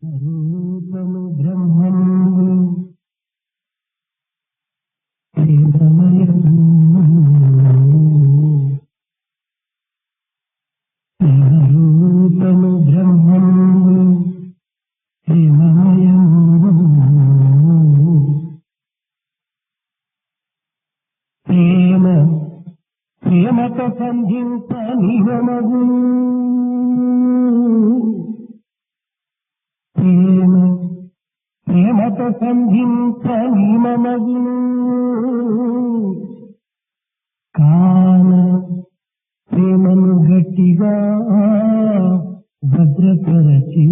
రూపము బ్రహ్మము ప్రేమమయము రూపము బ్రహ్మము ప్రేమమయము ప్రేమతో సంధింప నియమగును ప్రేమతో సంధింప నియమగును కాన ప్రేమను గట్టిగా భద్రపరచి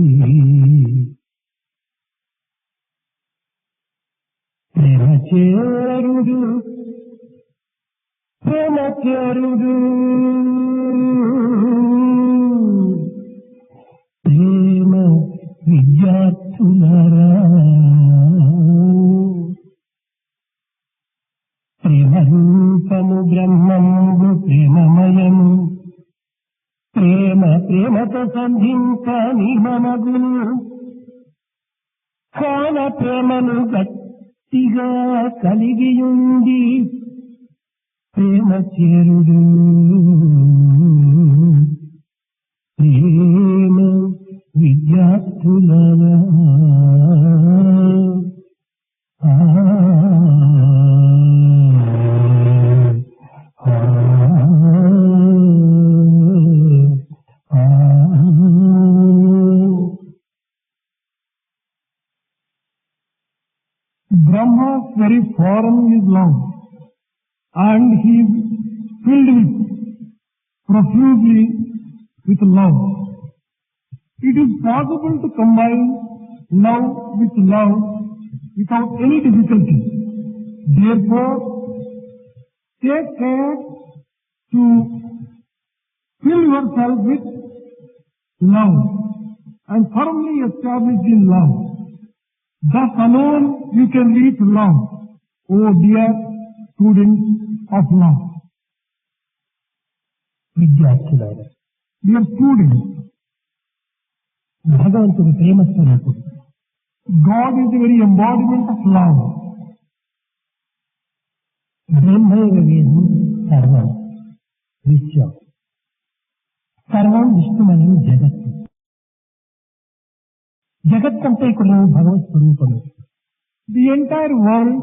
ప్రేమ చేరుడు ప్రేమ విద్యార్థులరా ప్రేమ రూపము బ్రహ్మము ప్రేమమయము ప్రేమతో సంధింప నిమమగును కాన ప్రేమను గట్టిగా కలిగియుండి ప్రేమ చేరుడు ప్రేమ విద్యార్థులరా Brahma's very form is love, and he is filled profusely with love. It is possible to combine love with love without any difficulty. Therefore, take care to fill yourself with love and firmly established in love. Thus alone you can reach love, O dear students of love. విద్యార్థులారా Dear students, భగవంతుడు ప్రేమ స్వరూపుడు. God is the very embodiment of love. బ్రహ్మైవ వేదం సర్వం విశ్వం సర్వం విష్ణుమయం జగత్తు. జగత్తంతా ఇక్కడ భగవత్ స్వరూపము. The entire world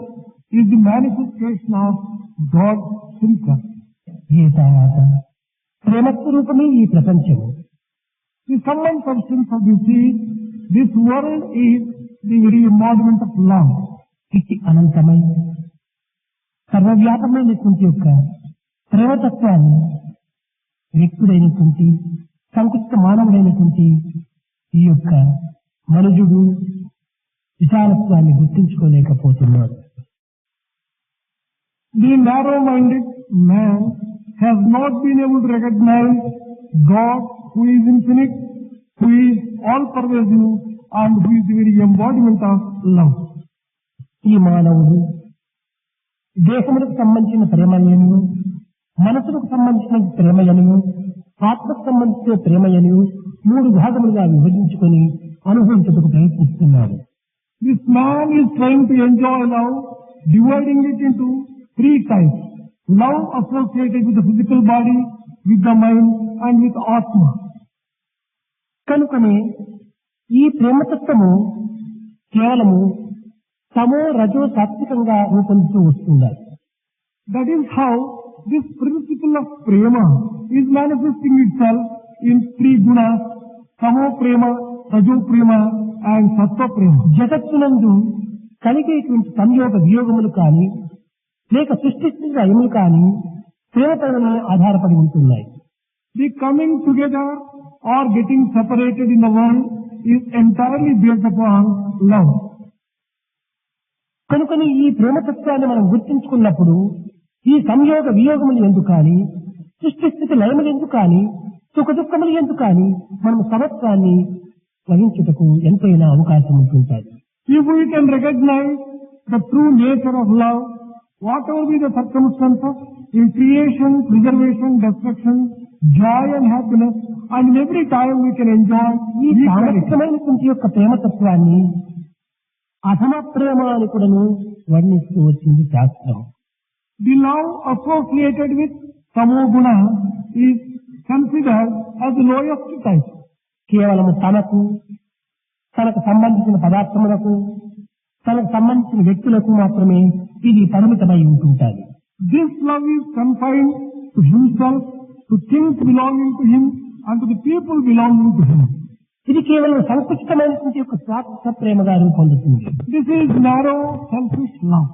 is the manifestation of God's Srika. ఈ తర్వాత ప్రేమ స్వరూపమే ఈ ప్రపంచము. The sum and substance of this world is the very embodiment of love. ఇది అనంతమై సర్వవ్యాపమైనటువంటి యొక్క ప్రేమతత్వాన్ని వ్యక్తుడైనటువంటి సంకుచిత మానవుడైనటువంటి ఈ యొక్క మనుజుడు విశాలత్వాన్ని గుర్తించుకోలేకపోతున్నాడు. The narrow-minded man has not been able to recognize God, who is infinite, who is all-pervasive, and who is the very embodiment of love. ఈ మానవుడు దేహములకు సంబంధించిన ప్రేమయను, మనసులకు సంబంధించిన ప్రేమయను, ఆత్మకు సంబంధించిన ప్రేమయను మూడు భాగములుగా విభజించుకొని అనుభవించడానికి ప్రయత్నిస్తున్నాడు. This man is trying to enjoy love, dividing it into three types. Love associated with the physical body, with the mind, and with Atma. కనుకనే ఈ ప్రేమతత్వము కేవలము తమో రజో సాత్వికంగా రూపొందుతూ వస్తున్నారు. That is how this principle of prema is manifesting itself in three gunas: Samo prema, Rajo prema, and Sattva prema. జగత్తునందు కలిగేటువంటి సంయోగ వియోగములు కానీ లేక సృష్టిస్తున్న అయములు కానీ ప్రేమపైన ఆధారపడి ఉంటున్నాయి. The coming together or getting separated in the world is entirely based upon love. కనుకని ఈ ప్రేమతత్వాన్ని మనం గుర్తించుకున్నప్పుడు ఈ సంయోగ వియోగములు ఎందుకు కానీ సృష్టిస్థితి లయములు ఎందుకు కానీ సుఖ దుఃఖములు ఎందుకు కానీ మనం సమత్వాన్ని వహించుటకు ఎంతైనా అవకాశం ఉంటుంటుంది. If we can recognize the true nature of love, whatever be the circumstances in creation, preservation, destruction, joy and happiness, and in every time we can enjoy ఈ equality. సామర్థ్యమైనటువంటి యొక్క ప్రేమతత్వాన్ని అధమ ప్రేమ అని కూడాను వర్ణిస్తూ వచ్చింది శాస్త్రం. The love associated with tamoguna is considered as the lowest type. కేవలము తనకు సంబంధించిన పదార్థములకు తనకు సంబంధించిన వ్యక్తులకు మాత్రమే ఇది పరిమితమై ఉంటుంటారు. This love is confined to himself, to things belonging to him, and to the people belonging to him. ఇది కేవలం సంకుచితమైనటువంటి యొక్క స్వార్థ ప్రేమగా రూపొందుతుంది. This is narrow, selfish love.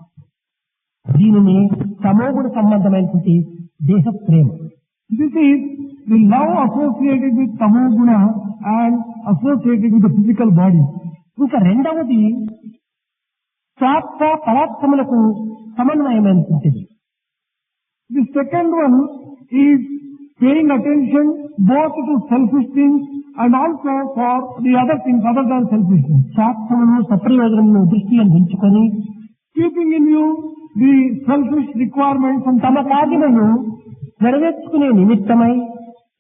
దీనిని తమోగుణ సంబంధమైనటువంటి దేహ ప్రేమ. This is the love associated with tamoguna and associated with the physical body. ఇంకా రెండవది స్వార్థ పదార్థములకు సమన్వయమైనటువంటిది. The second one is paying attention both to selfish things and also for the other things other than selfishness. స్వార్థమును సప్రయోజనమును దృష్టిలో ఉంచుకొని Keeping in view the selfish requirements and తమ కార్యములను నెరవేర్చుకునే నిమిత్తమై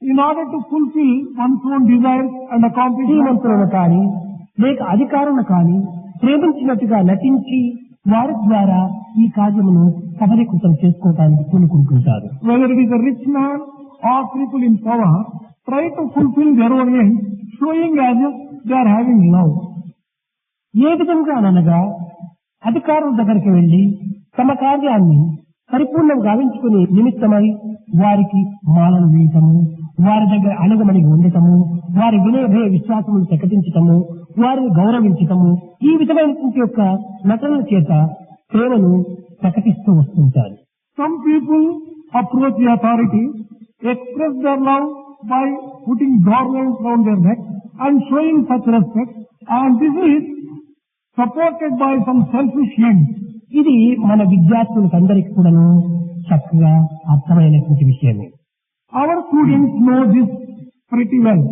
in order to fulfill one's own desires and accomplish శ్రీమంతులను కానీ లేక అధికారులను కానీ ప్రేమించినట్టుగా నటించి వారి ద్వారా ఈ కార్యమును సఫలీకృతం చేసుకోవడానికి పూనుకుంటుంటారు. whether it is a rich man or people in power, try to fulfill their own ends, showing as if they are having love. ఏ విధంగా అనగా అధికారుల దగ్గరికి వెళ్లి తమ కార్యాన్ని పరిపూర్ణం గావించుకునే నిమిత్తమై వారికి మాలను వేయటము, వారి దగ్గర అణగమణిగి ఉండటము, వారి వినయ విశ్వాసములు ప్రకటించటము, వారిని గౌరవించటము, ఈ విధమైనటువంటి యొక్క నటనల చేత ప్రేమను ప్రకటిస్తూ వస్తుంటారు. Some people approach the authority, express their love by putting garlands round their neck and showing such respect, and this is supported by some selfish ends. ఇది మన విద్యార్థులకు అందరికీ కూడాను చక్కగా అర్థమైనటువంటి విషయమే. Our students know this pretty well.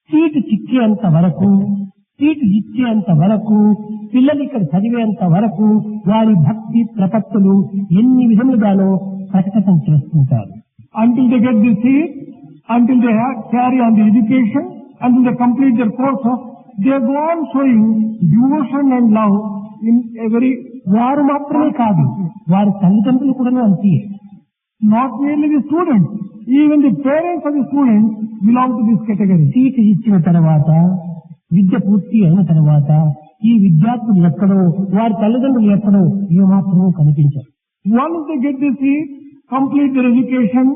Seat చిక్కేంత వరకు, seat ఇచ్చేంత వరకు, పిల్లలు ఇక్కడ చదివేంత వరకు వారి భక్తి ప్రపత్తులు ఎన్ని విధములుగానో ప్రకటన చేస్తుంటారు. Until they get the seat, until they carry on the education, until they complete their courses, they go on showing devotion and love in a very వారు మాత్రమే కాదు, వారి తల్లిదండ్రులు కూడా అంతే. not merely the students, even the parents of the students belong to this category. Seat ఇచ్చిన తర్వాత, విద్య పూర్తి అయిన తర్వాత ఈ విద్యార్థులు ఎక్కడో, వారి తల్లిదండ్రులు ఎక్కడో ఏమాత్రమూ కనిపించరు. Once they get the seat, complete their education,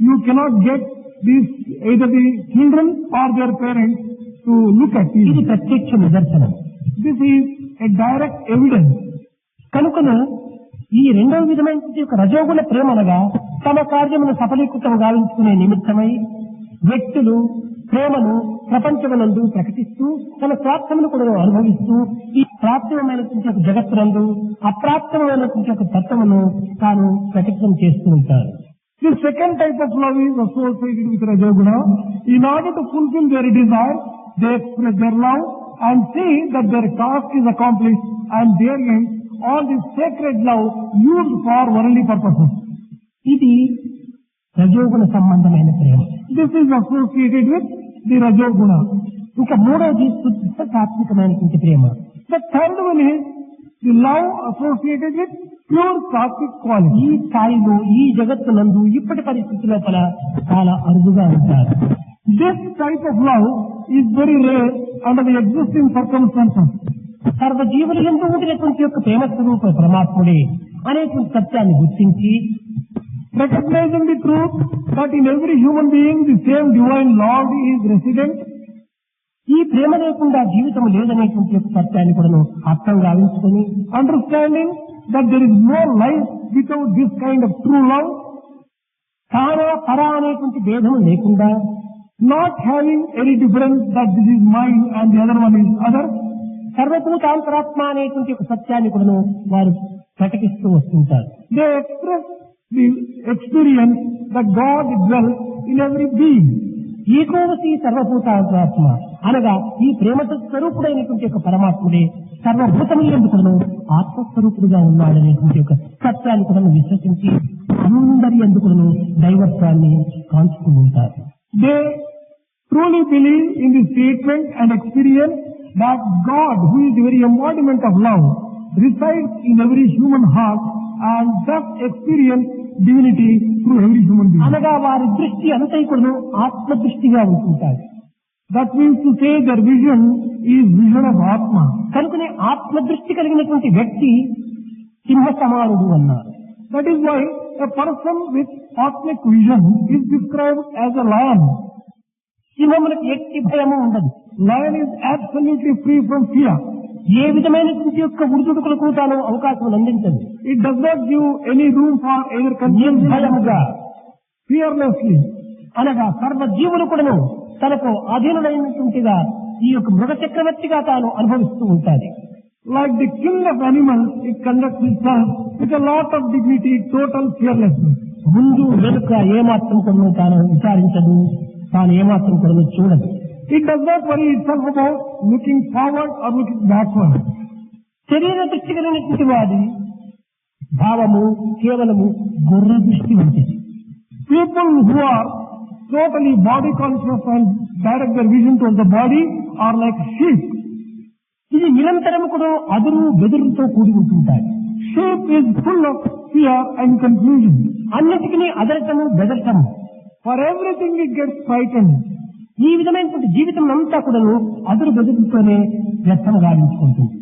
you cannot get these either the children or their parents to look at ఇది you. ప్రత్యక్ష నిదర్శనం. This is a direct evidence. కనుకను ఈ రెండవ విధమైన యొక్క రజోగుణ ప్రేమ అనగా తమ కార్యమును సఫలీకృతం గావించుకునే నిమిత్తమై వ్యక్తులు ప్రేమను ప్రపంచమునందు ప్రకటిస్తూ తన స్వార్థమును కూడా అనుభవిస్తూ ఈ ప్రాప్తమైనటువంటి ఒక జగత్తునందు అప్రాప్తమైనటువంటి ఒక తత్వమును తాను ప్రకటన చేస్తూ ఉంటారు. The second type of love is associated with Rajoguna. In order to fulfill their desire, they express their love and see that their task is accomplished and therein all this sacred love used for worldly purposes. ఇది రజోగుణ సంబంధమైన ప్రేమ. This is associated with the Rajoguna. ఇంకా మూడవది శుద్ధ సాత్వికమైనటువంటి ప్రేమ. The third one is the love associated with pure sattvic quality. ఈ స్థాయిలో ఈ జగత్తునందు ఇప్పటి పరిస్థితి లోపల చాలా అరుదుగా ఉంటారు. This type of love is very rare under the existing circumstances. సర్వజీవులు ఎందు ఉండినటువంటి యొక్క ప్రేమ స్వరూప పరమాత్ముడే అనేటువంటి సత్యాన్ని గుర్తించి Recognizing the truth that in every human being the same divine Lord is resident, ఈ ప్రేమ లేకుండా జీవితం లేదనేటువంటి యొక్క సత్యాన్ని కూడా అర్థం గావించుకొని understanding that there is no life without this kind of true love, తానా పరా అనేటువంటి భేదం లేకుండా not having any difference that this is mine and the other one is other, సర్వభూతాంతరాత్మ అనేటువంటి ఒక సత్యాన్ని కూడా వారు ప్రకటిస్తూ వస్తుంటారు. they express the experience that God dwells in every being. ఏకోవసి సర్వభూతాంతరాత్మ అనగా ఈ ప్రేమ స్వరూపుడైనటువంటి యొక్క పరమాత్ముడే సర్వభూతములు ఎందుకును ఆత్మస్వరూపుడుగా ఉన్నాడనేటువంటి యొక్క సత్యాన్ని కూడా విశ్వసించి అందరి ఎందుకును దైవత్వాన్ని కాంచుతూ ఉంటారు. They truly believe in the statement and experience that God, who is the very embodiment of love, resides in every human heart and thus experience divinity through every human being. అనగా వారి దృష్టి అంతైకుడును ఆత్మ దృష్టిగా ఉంటుంటారు. That means to say their vision is vision of Atma. కనుకనే ఆత్మ దృష్టి కలిగినటువంటి వ్యక్తి సింహ సమానుడు అన్నారు. That is why a person with Atmic vision is described as a lion. సింహములకు ఎట్టి భయము ఉండదు. Lion is absolutely free from fear. ఏ విధమైనటువంటి యొక్క ఉడుదుడుకులకు తాను అవకాశం అందించదు. It does not give any room for either confusion, నిర్భయముగా fearlessly. అనగా సర్వ జీవులు కూడాను తనకు అధీనుడైనటువంటిగా ఈ యొక్క మృగ చక్రవర్తిగా తాను అనుభవిస్తూ ఉంటాది. Like the king of animals, it conducts itself with a lot of dignity, total fearlessness. ముందు వెనుక ఏమాత్రం కూడా తాను విచారించదు, తాను ఏమాత్రం కూడా చూడదు. It does not worry itself about looking forward or looking backward. శరీర దృష్టి కలిగినటువంటి వాడి భావము కేవలము గొర్రె దృష్టి వంటిది. People who are totally body conscious and direct their vision towards the body are like sheep. ఇది నిరంతరము కూడా అదురు బెదురుతో కూడి ఉంటుంటాయి. Sheep is full of fear and confusion. అన్నిటికీ అదరటము బెదరటము. For everything it gets frightened. ఈ విధమైనటువంటి జీవితం అంతా కూడా అదురు బెదురుతోనే వ్యర్థం గావించుకుంటుంది.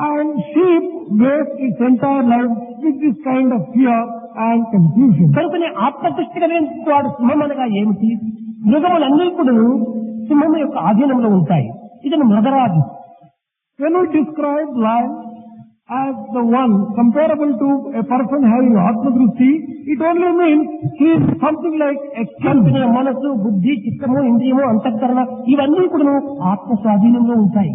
And sheep waste its entire life with this kind of fear and confusion. కనుకనే ఆత్మదృష్టి కలిగిన వాడు సింహం అనగా ఏమిటి? మృగములన్నీ కూడా సింహం యొక్క ఆధీనంలో ఉంటాయి. ఇది మృగరాజు. When we describe lion as the one comparable to a person having Atma-drishti, it only means he is something like a king. కనుకనే మనసు, బుద్ధి, చిత్తము, ఇంద్రియము, అంతఃకరణ ఇవన్నీ కూడా ఆత్మ స్వాధీనంలో ఉంటాయి.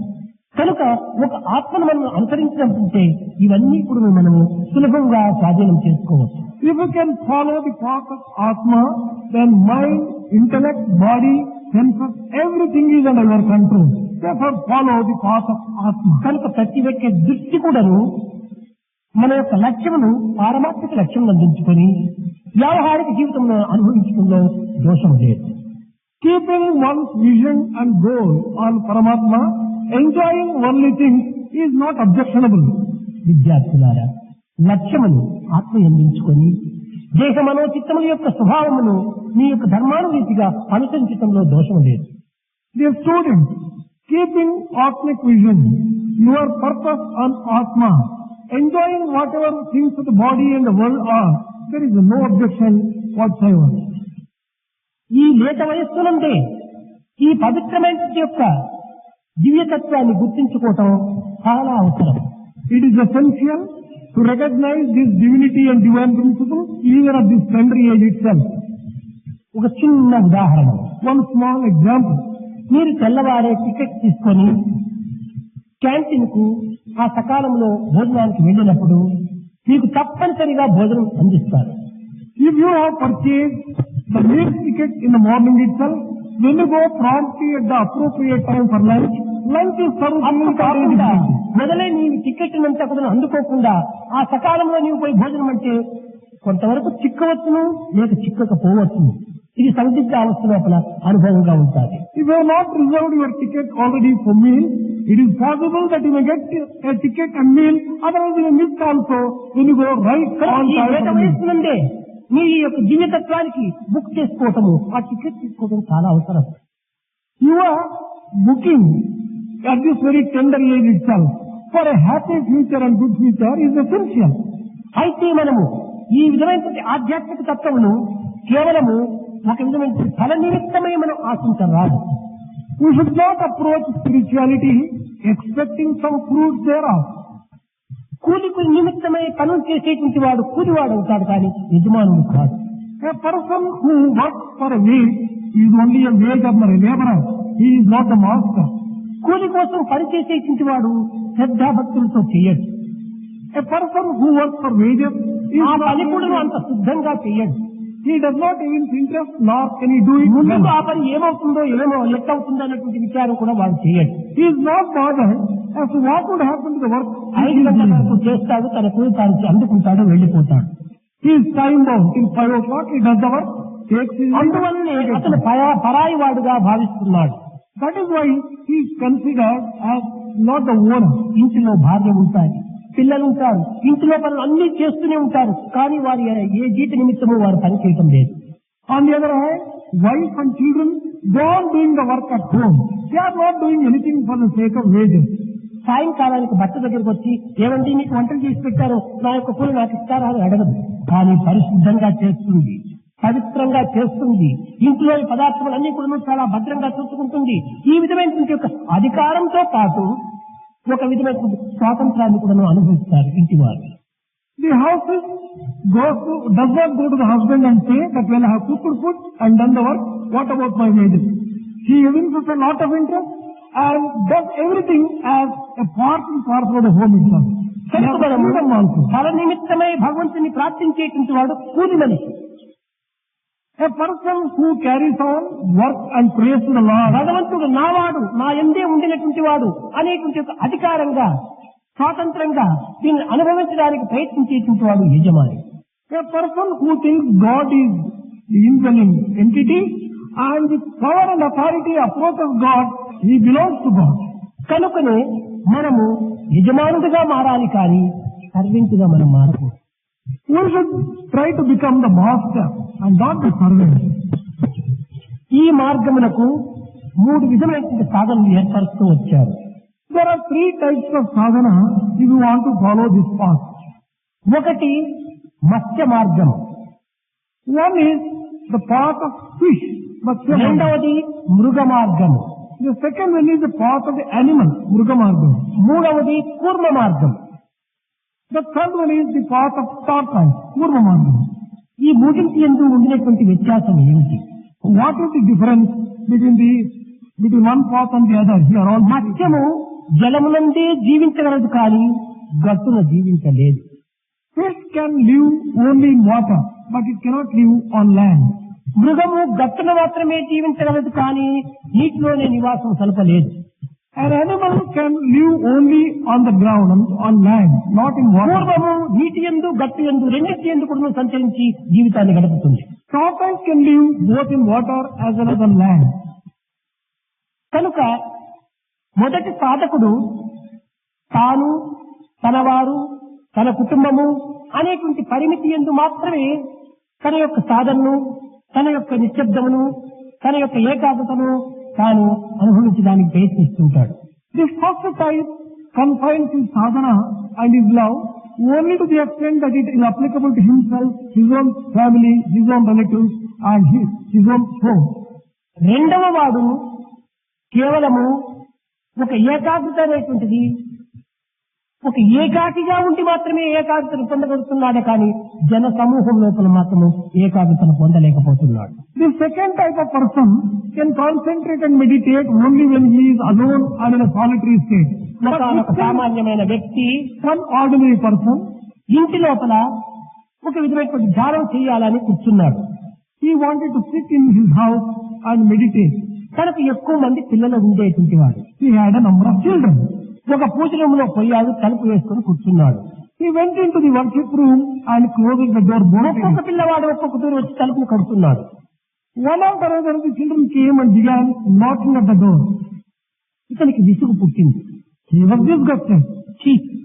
కనుక ఒక ఆత్మను మనం అనుసరించినట్టుంటే ఇవన్నీ కూడా మనము సులభంగా స్వాధీనం చేసుకోవచ్చు. If we can follow the path of Atma, then mind, intellect, body, senses, everything is under your control. Therefore follow the path of Atma. కనుక ప్రతి వ్యక్తి దృష్టి కూడాను మన యొక్క లక్ష్యమును పారమార్థిక లక్ష్యం అందించుకొని వ్యావహారిక జీవితంలో అనుభవించడంలో దోషం లేదు. Keeping one's vision and goal on Paramatma, enjoying worldly things is not objectionable. విద్యార్థులారా, లక్ష్యమును ఆత్మ అందించుకొని దేహ మనోచిత్తముల యొక్క స్వభావమును మీ యొక్క ధర్మానురీతిగా అనుసరించడంలో దోషం లేదు. Dear students, keeping Atmic vision, your purpose on Atma, enjoying whatever things of the body and the world are, there is no objection whatsoever. ఈ లేత వయస్సునందే ఈ పవిత్రమైన యొక్క దివ్యతత్వాన్ని గుర్తించుకోవటం చాలా అవసరం. It is essential to recognize this divinity and divine principle even at this tender age itself. ఒక చిన్న ఉదాహరణ, One small example. మీరు తెల్లవారే టికెట్ తీసుకొని క్యాంటీన్ కు ఆ సకాలంలో భోజనానికి వెళ్ళినప్పుడు మీకు తప్పనిసరిగా భోజనం అందిస్తారు. If you have purchased the meal ticket in the morning itself, when you go promptly at the appropriate time for lunch, lunch is served అప్పుడు in కాకుండా the మొదలై నీవు టికెట్ అంతా కూడా అందుకోకుండా ఆ సకాలంలో నీవు పోయి భోజనం అంటే కొంతవరకు చిక్కవచ్చును లేక చిక్కకపోవచ్చును. ఇది సందిగ్ధ అవస్థ లోపల అనుభవంగా ఉంటుంది. If you have not reserved your ticket already for meal, it is possible that you may get a ticket and meal, otherwise you may miss also when you go right on ఈ time వేట for meal. వయస్సునందే మీ యొక్క దివ్యతత్వానికి book చేసుకోవటము, ఆ ticket తీసుకోవడం చాలా అవసరం. You are booking at this very tender age itself for a happy future and good future is essential. అయితే మనము ఈ విధమైనటువంటి ఆధ్యాత్మిక తత్వమును కేవలము ఒక విధమైన ఫల నిమిత్తమై మనం ఆశించరాదు. We should not approach spirituality expecting some fruit thereof. కూలికి నిమిత్తమై పనులు చేసేటువంటి వాడు కూలివాడు అవుతాడు కానీ యజమానుడు కాదు. A person who works for a wage is only a wage earner, a laborer. He is not the master. కూలి కోసం పని చేసేటువంటి వాడు శ్రద్ధాభక్తులతో చేయడు. A person who works for wages is ఆ not పని కూడా అంత సిద్ధంగా చేయడు. he He does not evince interest, nor can he do it ముందుకు well. ఆ పని ఏమవుతుందో ఏమో ఎట్టవుతుందో అనేటువంటి విచారం కూడా వాడు చేయడు. He is not bothered as to what would happen to the work. 5 గంటల వరకు చేస్తాడు, తన కూలి తాను అందుకుంటాడు, వెళ్ళిపోతాడు. He is time bound. Till 5 o'clock he does the work, takes his అందువల్లనే అతను పరాయి వాడుగా భావిస్తున్నాడు. That is why he is considered as not the owner. ఇంటిలో భార్య ఉంటారు, పిల్లలు ఉంటారు, ఇంటిలో పనులు అన్ని చేస్తూనే ఉంటారు, కానీ వారి ఏ జీత నిమిత్తము వారు పని చేయటం లేదు. On the other hand, wife and children go on doing the work at home. They are not doing anything for the sake of wages. సాయంకాలానికి భర్త దగ్గరకు వచ్చి, ఏమండి నీకు వంటలు చేసి పెట్టారు, నా యొక్క కూలి నాకు ఇస్తారా అని అడగదు. కానీ పరిశుద్ధంగా చేస్తుంది, పవిత్రంగా చేస్తుంది, ఇంట్లోని పదార్థాలన్నీ కూడా చాలా భద్రంగా చూసుకుంటుంది. ఈ విధమైనటువంటి యొక్క అధికారంతో పాటు ఒక విధమైనటువంటి స్వాతంత్రాన్ని కూడా అనుభవిస్తారు ఇంటి వారు. The houses does not go to the husband and say that when I have cooked food and done the work, what about my wages? She evinces a lot of interest and does everything as a part and parcel of the home itself. కనుక మనము ఫల నిమిత్తమై భగవంతుని ప్రార్థించేటువంటి వాడు కూలి మనిషి. A person who carries on work and prays to the Lord. భగవంతుడు నావాడు, నా యందే ఉండినటువంటి వాడు అనేటువంటి ఒక అధికారంగా, స్వాతంత్రంగా దీన్ని అనుభవించడానికి ప్రయత్నించేటువంటి వాడు యజమాని. A person who thinks God is the indwelling entity and the power and authority approaches God, he belongs to God. కనుకనే మనము యజమానుడిగా మారాలి, కానీ సర్వెంట్గా మనం మారకూడదు. We should try to become the master and not the servant. ఈ మార్గమునకు 3 విధమైనటువంటి సాధనలు ఏర్పరుస్తూ వచ్చారు. There are 3 types of sadhana if you want to follow this path. ఒకటి మత్స్య మార్గం, One is the path of fish, Matsya Marga. రెండవది మృగ మార్గము, The second one is the path of the animal, Mruga Marga. మూడవది కూర్మ మార్గం. The third one is the path of tortoise, Kurma Marga. ఈ మూడింటి యందు ఉండినటువంటి వ్యత్యాసం ఏమిటి? What is the difference between one path and the other? Here all మత్స్యము జలమునందే జీవించగలదు, కానీ గట్టున జీవించలేదు. fish can live only in water, but it cannot live on land. మృగము గట్టున మాత్రమే జీవించగలదు, కానీ నీటిలోనే నివాసం సలపలేదు. An animal can live only on the ground, on land, not in water. పూర్వము నీటి యందు గట్టు యందు రెండింటి యందు కూడా సంచరించి జీవితాన్ని గడుపుతుంది. Tortoise can live both in water as well as on land. కనుక మొదటి సాధకుడు తాను, తనవారు, తన కుటుంబము అనేటువంటి పరిమితి యందు మాత్రమే తన యొక్క సాధనను, తన యొక్క నిశ్శబ్దమును, తన యొక్క ఏకాగ్రతను తాను అనుభవించడానికి ప్రయత్నిస్తుంటాడు. The first type confines his sadhana and his love only to the extent that it is applicable to himself, his own family, his own relatives and his own home. రెండవ వాడు కేవలము ఒక ఏకాగ్రత అనేటువంటిది, ఒక ఏకాకిగా ఉండి మాత్రమే ఏకాగ్రతను పొందగలుగుతున్నాడే, కానీ జన సమూహం లోపల మాత్రము ఏకాగ్రతను పొందలేకపోతున్నాడు. The second type of person can concentrate and meditate only when he is alone and in a solitary state. ఒక సామాన్యమైన వ్యక్తి, One ordinary person, ఇంటి లోపల ఒక విధమైనటువంటి ధ్యానం చేయాలని కూర్చున్నాడు. he wanted to sit in his house and meditate. తనకు ఎక్కువ మంది పిల్లలు ఉండేటువంటి వాడు. He had a number of children. ఒక పూజ రూమ్ లో పోయాడు, తలుపు వేసుకుని కూర్చున్నాడు. He went into the worship room and closing the door. ఒక్కొక్క పిల్లవాడు ఒక్కొక్క దూరం వచ్చి తలుపును కడుతున్నాడు. One after another the children came and began knocking at the door. ఇతనికి విసుగు పుట్టింది. He was disgusted.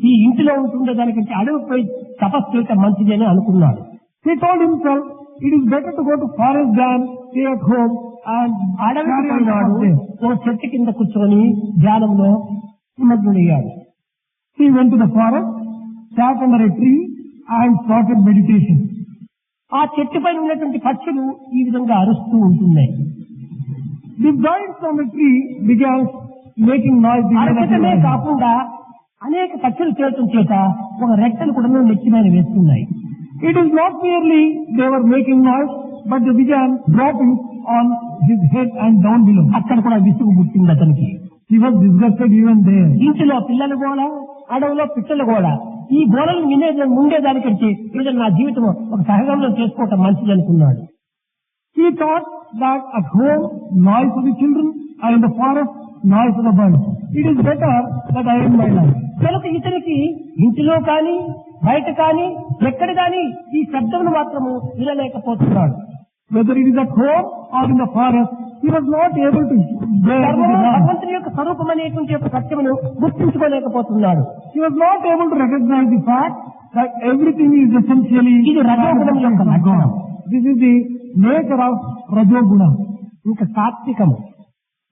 ఈ ఇంటిలో ఉంటుండే దానికంటే అడవికి పోయి తపస్సు చేయటం మంచిదని అనుకున్నాడు. He told himself, it is better to go to forest than stay at home and అడవికి పోయినాడు. ఓ చెట్టు కింద కూర్చొని ధ్యానంలో నిమగ్నుడయ్యాడు. He went to the forest, sat under a tree and started meditation. ఆ చెట్టు పైన ఉన్నటువంటి పక్షులు ఈ విధంగా అరుస్తూ ఉంటున్నాయి. The birds from the tree began making noise. అరచటమే కాకుండా అనేక పక్షులు చేరటం చేత ఒక రెక్కలు కూడా నెత్తి మీద వేస్తున్నాయి. It is not merely they were making noise, but they began dropping on his head and down below. అక్కడ కూడా విసుగు పుట్టింది అతనికి. He was disgusted even there. ఇంటిలో పిల్లలు కూడా, అడవులో పిట్టలు కూడా ఈ గోడలు ఉండేదానికంటే ఏదైనా నా జీవితం ఒక సహజంలో చేసుకోవటం మంచిది అనుకున్నాడు. He thought that at home, noise of the children, and in the forest, noise of the birds. It is better that I end my life. కనుక ఇతనికి ఇంటిలో కానీ బయట కానీ ఎక్కడ కానీ ఈ శబ్దమును మాత్రము వినలేకపోతున్నాడు. Whether it is at home or in the forest, he was not able to bear with the noise. భగవంతుని యొక్క స్వరూపం అనేటువంటి యొక్క సత్యమును గుర్తించుకోలేకపోతున్నాడు. He was not able to recognize the fact that everything is essentially ఇది రజోగుణం యొక్క లక్షణం. This is the nature of Rajoguna. ఇంకా సాత్వికము.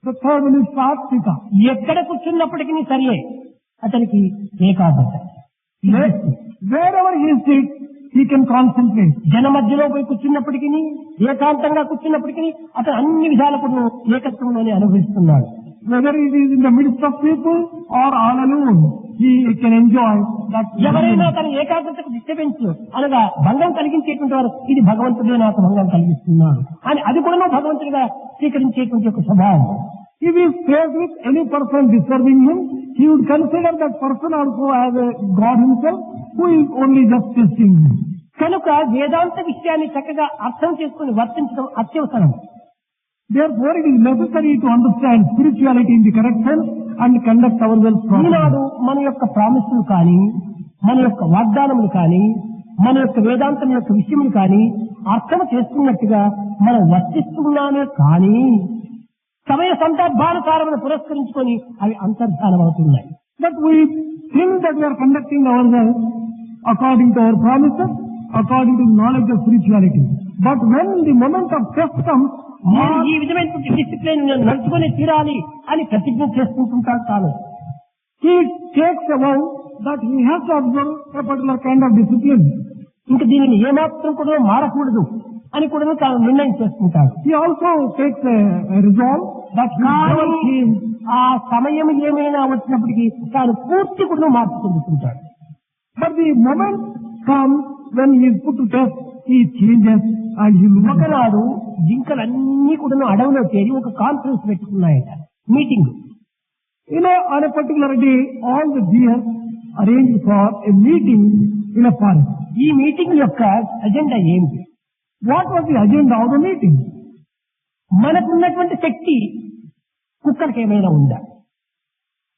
The third one is Satvika. ఎక్కడ కూర్చున్నప్పటికీ సరే అతనికి ఏకాగ్రత. Wherever he sits, he can concentrate. జన మధ్యలో పోయి కూర్చున్నప్పటికీ ఏకాంతంగా కూర్చున్నప్పటికీ అతను అన్ని విధాలకు ఏకత్వంలోనే అనుభవిస్తున్నాడు. Whether it is in the midst of people or all alone, he can enjoy that. ఎవరైనా తన ఏకాగ్రతకు డిస్టర్బెన్స్ అనగా భంగం కలిగించేటువంటి వారు ఇది భగవంతుడే నాకు భంగం కలిగిస్తున్నాడు అని అది కూడా భగవంతుడిగా స్వీకరించేటువంటి ఒక స్వభావం. If he is faced with any person disturbing him, he would consider that person also as a God himself who is only just testing him. కనుక వేదాంత విషయాన్ని చక్కగా అర్థం చేసుకుని వర్తించడం అత్యవసరం. Therefore, it is necessary to understand spirituality in the correct sense and conduct ourselves properly. ఈనాడు మన యొక్క ప్రామిసులు కానీ మన యొక్క వాగ్దానములు కానీ మన యొక్క వేదాంతం యొక్క విషయములు కానీ అర్థం చేసుకున్నట్టుగా మనం వర్తిస్తున్నామే కానీ సమయ సందర్భానుసారమును పురస్కరించుకొని అవి అంతర్ధానం అవుతున్నాయి. But we think that we are conducting ourselves according to our promises, according to the knowledge of spirituality. But when the moment of test comes, నేను ఈ విధమైనటువంటి డిసిప్లిన్ నడుచుకొని తీరాలి అని ప్రతిజ్ఞ చేసుకుంటుంటాడు తాను. he takes a vow that he has to observe a particular kind of discipline. ఇంకా దీనిని ఏమాత్రం కూడా మారకూడదు అని కూడా తాను నిర్ణయం చేసుకుంటాడు. He also takes a resolve that he never change. ఆ సమయం ఏమైనా వచ్చినప్పటికీ తాను పూర్తి కూడా మార్పు చెందుతుంటాడు. But the moment comes when he is put to test, he changes and he loses. ఒకనాడు జింకలన్నీ కూడా అడవిలో చేరి ఒక కాన్ఫరెన్స్ పెట్టుకున్నాయట, meeting. On a particular day, all the deer arranged for a meeting in a forest. ఈ meeting యొక్క agenda ఏంటి? What was the agenda of the meeting? మనకున్నటువంటి శక్తి కుక్కలకి ఏమైనా ఉందా?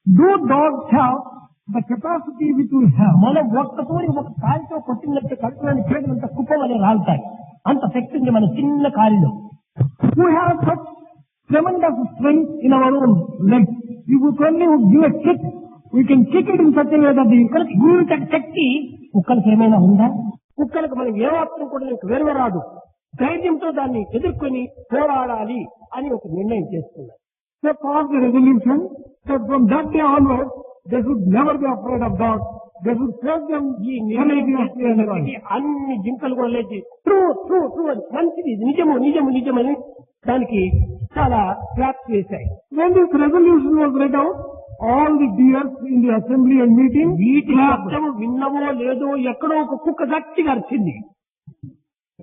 Do dogs have the capacity which we have? మనం ఒక్కతోని ఒక కాలితో కొట్టినట్టు కడుపులోని చేతులంతా కుప్ప వలె రాలుతాయి. అంత శక్తి ఉంది మన చిన్న కాలిలో. We have such tremendous strength in our own legs. If we only would give a kick, we can kick it in such a way that the ఇంతటి శక్తి కుక్కలకి ఏమైనా ఉందా? కుక్కలకు మనం ఏమాత్రం కూడా వెరవరాదు. ధైర్యంతో దాన్ని ఎదుర్కొని పోరాడాలి అని ఒక నిర్ణయం చేసుకున్నారు. They passed the resolution that from that day onwards, they should never be afraid of dogs. They should face them. ఈ నిర్ణయం చేసినప్పటికీ అన్ని జింకలు కూడా లేచి ట్రూ ట్రూ ట్రూ అని మంచిది నిజము నిజము నిజమని దానికి చాలా claps వేశాయి. When this resolution was read out, all the deers in the assembly and meeting, వీటి శబ్దం విన్నవో లేదో ఎక్కడో ఒక కుక్క గట్టిగా అరిచింది.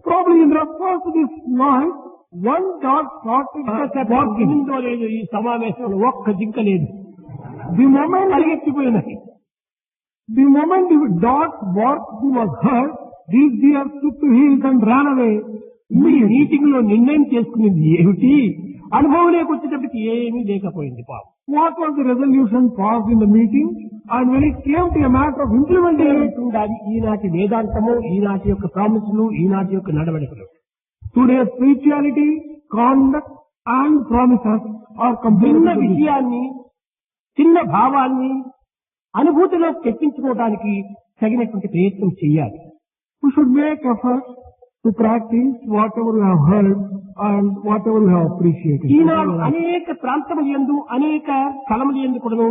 Probably in response to this noise, one dog started barking. విందో లేదు ఈ సమావేశంలో ఒక్క జింక లేదు. The moment పరిగెత్తిపోయినాయి. the dog barking was heard, these deers took to heels and ran away. ఈ మీటింగ్ లో నిర్ణయం చేసుకునేది ఏమిటి? అనుభవం లేకొచ్చేటప్పటికి ఏమీ లేకపోయింది పాపం. What was the resolution passed in the meeting? And when it came to a matter of implementing it, ఉండాలి ఈనాటి వేదాంతము, ఈనాటి యొక్క ప్రామిసులు, ఈనాటి యొక్క నడవడికలు. today's spirituality, conduct and promises are చిన్న completely విషయాన్ని, చిన్న భావాన్ని అనుభూతిలో తెప్పించుకోవడానికి తగినటువంటి ప్రయత్నం చేయాలి. We should make effort to practice whatever we have heard and whatever we have appreciated. ఈనాడు అనేక ప్రాంతముల యందు, అనేక స్థలముల యందు కూడాను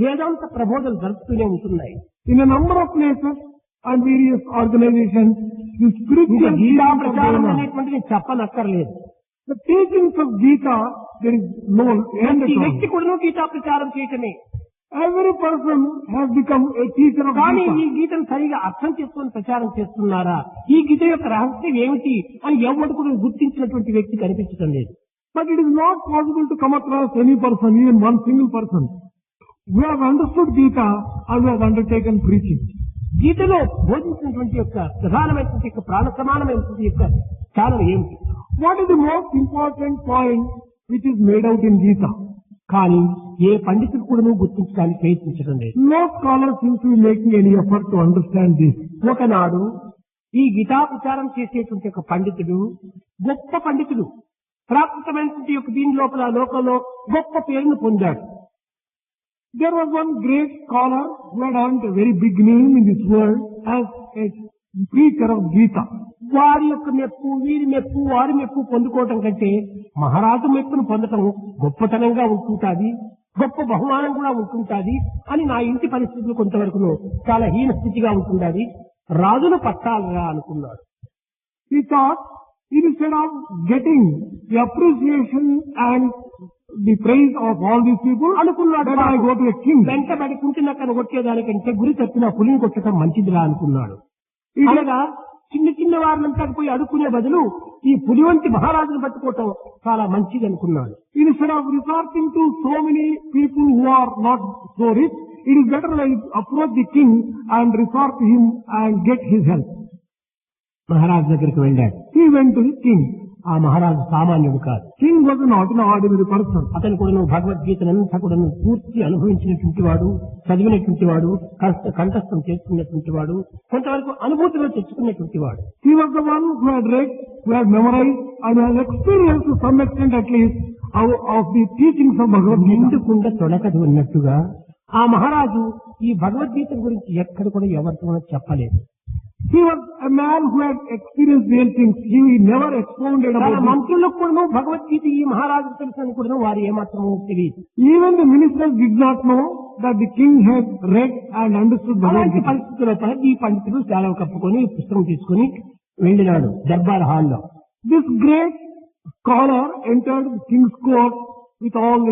వేదాంత ప్రబోధనలు జరుపుతూనే ఉంటున్నాయి. In a number of places and various organizations, the spiritual Gita teachings of ప్రచారం Vedanta, అనేటువంటిది చెప్పనక్కర్లేదు. the teachings of Gita, there is no end ఈ at వ్యక్తి all. కూడాను గీతా ప్రచారం చేయటమే. Every person has become a teacher of కానీ ఈ Gita. గీతను సరిగా అర్థం చేసుకొని ప్రచారం చేస్తున్నారా? ఈ గీత యొక్క రహస్యం ఏమిటి అని ఎవరు కూడా గుర్తించినటువంటి వ్యక్తి కనిపించడం లేదు. But it is not possible to come across any person, even one single person. We have understood Gita and we have undertaken preaching. గీతలో బోధించినటువంటి యొక్క ప్రధానమైనటువంటి యొక్క ప్రాణ సమానమైనటువంటి యొక్క స్థానం ఏమిటి? What is the most important point which is made out in Gita? కానీ ఏ పండితుడు కూడా గుర్తించడానికి ప్రయత్నించడం లేదు. No scholar seems to be making any effort to understand this. ఒకనాడు ఈ గీతా ప్రచారం చేసేటువంటి ఒక పండితుడు గొప్ప పండితుడు ప్రాకృతమైనటువంటి యొక్క దీని లోపల లోకంలో గొప్ప పేరును పొందాడు. There was one great scholar who had earned a very big name in this world as a preacher of Gita. వారి యొక్క మెప్పు వీరి మెప్పు వారి మెప్పు పొందుకోవటం కంటే మహారాజు మెప్పును పొందటం గొప్పతనంగా ఉంటుంటాది, గొప్ప బహుమానం కూడా ఉంటుంటాది అని నా ఇంటి పరిస్థితులు కొంతవరకు చాలా హీన స్థితిగా ఉంటుండాలి, రాజును పట్టాలరా అనుకున్నాడు. He thought, instead of getting the appreciation and the praise of all these people, అనుకున్నాడు, that I go to a king. వెంటబడి కుంటినక్కను కొట్టేదానికంటే గురి తప్పిన పులిని కొట్టడం మంచిదిరా అనుకున్నాడు. అనగా చిన్న చిన్న వారినంతా పోయి అడుక్కునే బదులు ఈ పులి వంటి మహారాజును పట్టుకోవటం చాలా మంచిది అనుకున్నాడు. Instead of resorting to so many people who are not so rich, it is better I approach the king and resort to him and get his help. మహారాజు దగ్గరికి వెళ్ళాడు. He went to the king. ఆ మహారాజు సామాన్యుడు కాదు. King was not an ordinary person. అతను కూడా భగవద్గీతనంతా కూడా పూర్తి అనుభవించినటువంటి వాడు, చదివినటువంటి వాడు, కంఠస్థం చేసుకున్నటువంటి వాడు, కొంతవరకు అనుభూతిలో తెచ్చుకున్నటువంటి వాడు. He was the one who had read, who had memorized and had experienced to some extent at least of the teachings of Bhagavad Gita. నిండుకుండా తొలకదు ఉన్నట్టుగా ఆ మహారాజు ఈ భగవద్గీత గురించి ఎక్కడ కూడా ఎవరితో చెప్పలేదు. He was a man who had experienced real things. He never expounded about it. మంత్రులకు కూడా భగవద్గీత ఈ మహారాజు తెలుసని కూడా వారు ఏమాత్రం తెలియదు. Even the ministers did not know that the king had read and understood Bhagavad అలాంటి Gita. పరిస్థితుల్లో ఈ పండితుడు సెలవు కప్పుకొని పుస్తకం తీసుకుని వెళ్ళినాడు దర్బార్ హాల్లో. This great scholar entered the king's court with all